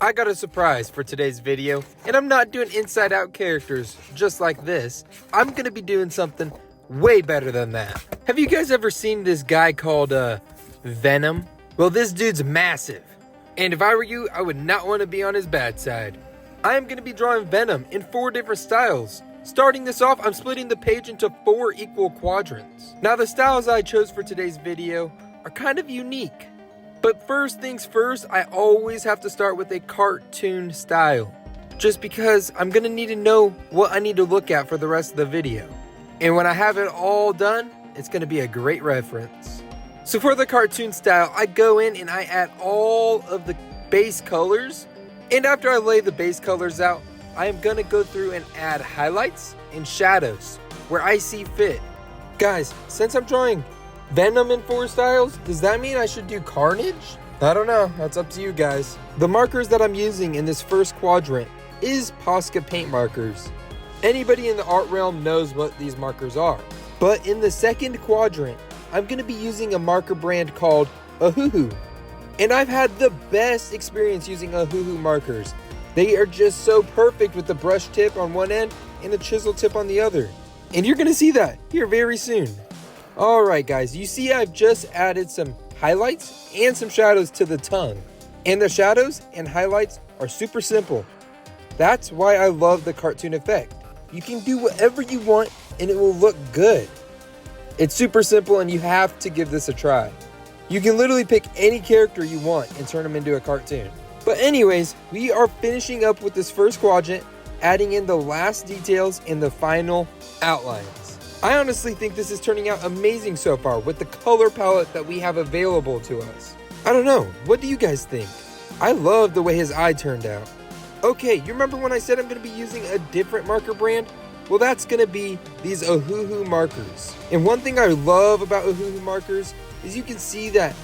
I got a surprise for today's video, and I'm not doing inside out characters just like this. I'm gonna be doing something way better than that. Have you guys ever seen this guy called Venom? Well, this dude's massive, and if I were you, I would not want to be on his bad side. I am gonna be drawing Venom in 4 different styles. Starting this off, I'm splitting the page into 4 equal quadrants. Now, the styles I chose for today's video are kind of unique. But first things first, I always have to start with a cartoon style. Just because I'm gonna need to know what I need to look at for the rest of the video. And when I have it all done, it's gonna be a great reference. So for the cartoon style, I go in and I add all of the base colors. And after I lay the base colors out, I am gonna go through and add highlights and shadows where I see fit. Guys, since I'm drawing Venom in 4 styles, does that mean I should do Carnage? I don't know, that's up to you guys. The markers that I'm using in this first quadrant is Posca paint markers. Anybody in the art realm knows what these markers are. But in the second quadrant, I'm gonna be using a marker brand called Ohuhu. And I've had the best experience using Ohuhu markers. They are just so perfect with the brush tip on one end and a chisel tip on the other. And you're gonna see that here very soon. Alright guys, you see I've just added some highlights and some shadows to the tongue. And the shadows and highlights are super simple. That's why I love the cartoon effect. You can do whatever you want and it will look good. It's super simple and you have to give this a try. You can literally pick any character you want and turn them into a cartoon. But anyways, we are finishing up with this first quadrant, adding in the last details in the final outlines. I honestly think this is turning out amazing so far with the color palette that we have available to us. I don't know, what do you guys think? I love the way his eye turned out. Okay, you remember when I said I'm going to be using a different marker brand? Well, that's going to be these Ohuhu markers. And one thing I love about Ohuhu markers is you can see that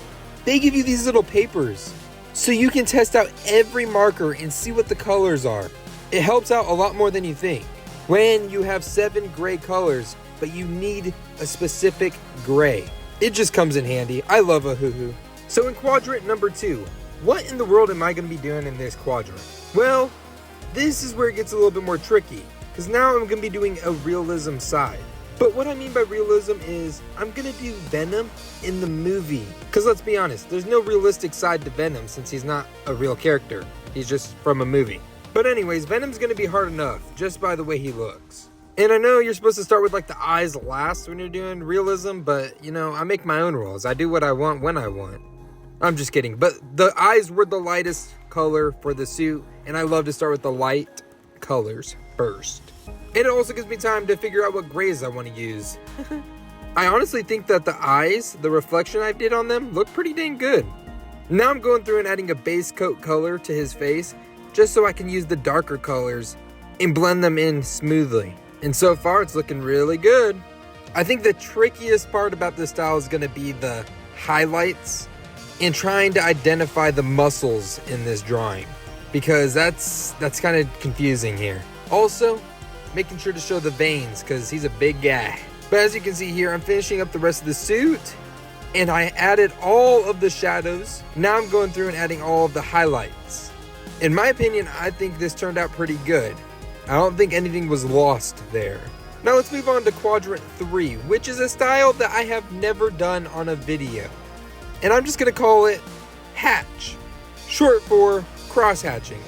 they give you these little papers. So you can test out every marker and see what the colors are. It helps out a lot more than you think. When you have 7 gray colors, but you need a specific gray, it just comes in handy. I love Ohuhu. So in quadrant number 2, what in the world am I going to be doing in this quadrant? Well, this is where it gets a little bit more tricky, because now I'm going to be doing a realism side. But what I mean by realism is I'm going to do Venom in the movie. Because let's be honest, there's no realistic side to Venom since he's not a real character. He's just from a movie. But anyways, Venom's going to be hard enough just by the way he looks. And I know you're supposed to start with like the eyes last when you're doing realism, but you know, I make my own rules. I do what I want when I want. I'm just kidding. But the eyes were the lightest color for the suit, and I love to start with the light colors first. And it also gives me time to figure out what grays I want to use. I honestly think that the eyes, the reflection I did on them, look pretty dang good. Now I'm going through and adding a base coat color to his face, just so I can use the darker colors and blend them in smoothly. And so far, it's looking really good. I think the trickiest part about this style is going to be the highlights and trying to identify the muscles in this drawing, because that's kind of confusing here. Also, making sure to show the veins, because he's a big guy. But as you can see here, I'm finishing up the rest of the suit, and I added all of the shadows. Now I'm going through and adding all of the highlights. In my opinion, I think this turned out pretty good. I don't think anything was lost there. Now let's move on to quadrant 3, which is a style that I have never done on a video. And I'm just gonna call it Hatch, short for cross-hatching.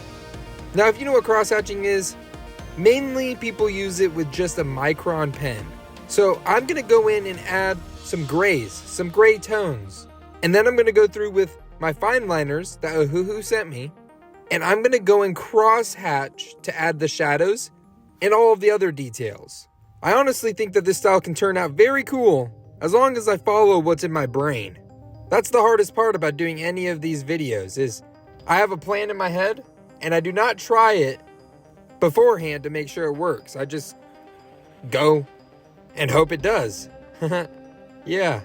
Now if you know what cross-hatching is, mainly people use it with just a micron pen. So I'm gonna go in and add some grays, some gray tones. And then I'm gonna go through with my fine liners that Ohuhu sent me, and I'm gonna go and cross-hatch to add the shadows and all of the other details. I honestly think that this style can turn out very cool as long as I follow what's in my brain. That's the hardest part about doing any of these videos, is I have a plan in my head and I do not try it beforehand to make sure it works. I just go and hope it does. Yeah.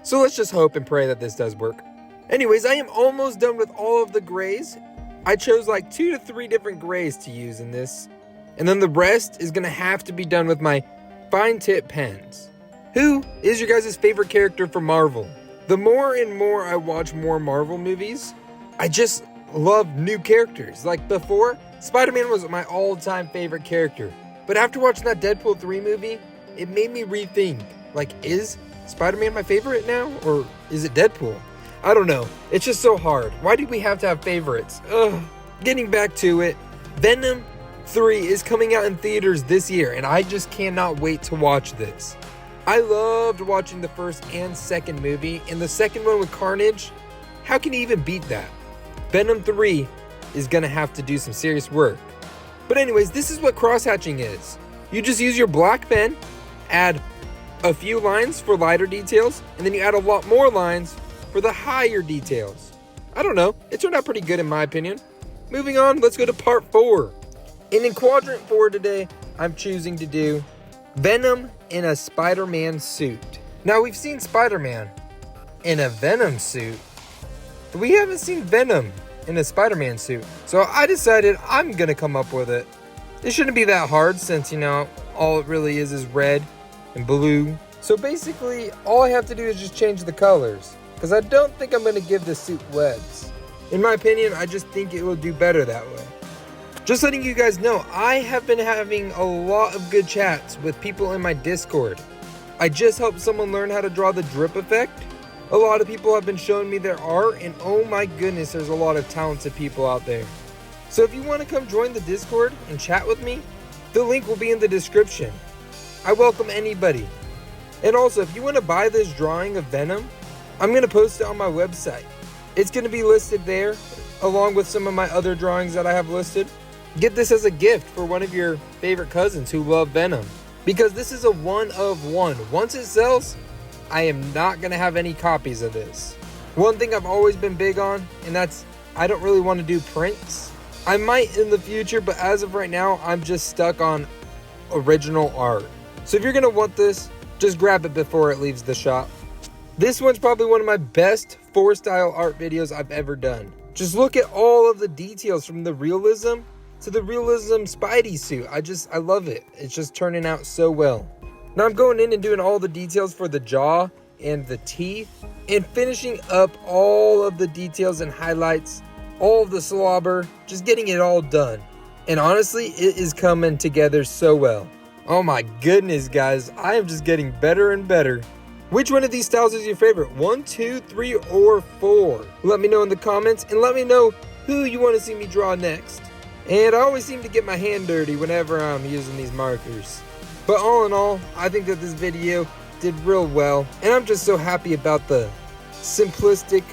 So let's just hope and pray that this does work. Anyways, I am almost done with all of the grays. I chose like 2 to 3 different grays to use in this. And then the rest is going to have to be done with my fine tip pens. Who is your guys' favorite character from Marvel? The more and more I watch more Marvel movies, I just love new characters. Like before, Spider-Man was my all-time favorite character. But after watching that Deadpool 3 movie, it made me rethink. Like, is Spider-Man my favorite now? Or is it Deadpool? I don't know. It's just so hard. Why do we have to have favorites? Ugh. Getting back to it, Venom 3 is coming out in theaters this year, and I just cannot wait to watch this. I loved watching the first and second movie, and the second one with Carnage, how can you even beat that? Venom 3 is gonna have to do some serious work. But anyways, this is what crosshatching is. You just use your black pen, add a few lines for lighter details, and then you add a lot more lines for the higher details. I don't know, it turned out pretty good in my opinion. Moving on, let's go to part 4. And in quadrant 4 today, I'm choosing to do Venom in a Spider-Man suit. Now, we've seen Spider-Man in a Venom suit, but we haven't seen Venom in a Spider-Man suit. So I decided I'm gonna come up with it. It shouldn't be that hard since, you know, all it really is red and blue. So basically, all I have to do is just change the colors, because I don't think I'm gonna give the suit webs. In my opinion, I just think it will do better that way. Just letting you guys know, I have been having a lot of good chats with people in my Discord. I just helped someone learn how to draw the drip effect. A lot of people have been showing me their art, and oh my goodness, there's a lot of talented people out there. So if you want to come join the Discord and chat with me, the link will be in the description. I welcome anybody. And also, if you want to buy this drawing of Venom, I'm going to post it on my website. It's going to be listed there, along with some of my other drawings that I have listed. Get this as a gift for one of your favorite cousins who love Venom, because this is a one of one. Once it sells, I am not going to have any copies of this. One thing I've always been big on, and that's I don't really want to do prints. I might in the future, but as of right now, I'm just stuck on original art. So if you're going to want this, just grab it before it leaves the shop. This one's probably one of my best 4-style art videos I've ever done. Just look at all of the details from the realism to the realism Spidey suit. I love it. It's just turning out so well. Now I'm going in and doing all the details for the jaw and the teeth, and finishing up all of the details and highlights, all of the slobber, just getting it all done. And honestly, it is coming together so well. Oh my goodness, guys, I am just getting better and better. Which one of these styles is your favorite? 1, 2, 3, or 4? Let me know in the comments, and let me know who you want to see me draw next. And I always seem to get my hand dirty whenever I'm using these markers. But all in all, I think that this video did real well. And I'm just so happy about the simplistic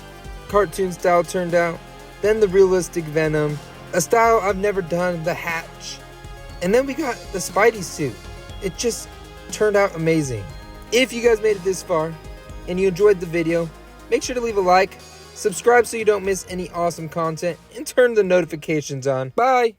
cartoon style turned out. Then the realistic Venom. A style I've never done, the hatch. And then we got the Spidey suit. It just turned out amazing. If you guys made it this far and you enjoyed the video, make sure to leave a like, subscribe so you don't miss any awesome content, and turn the notifications on. Bye!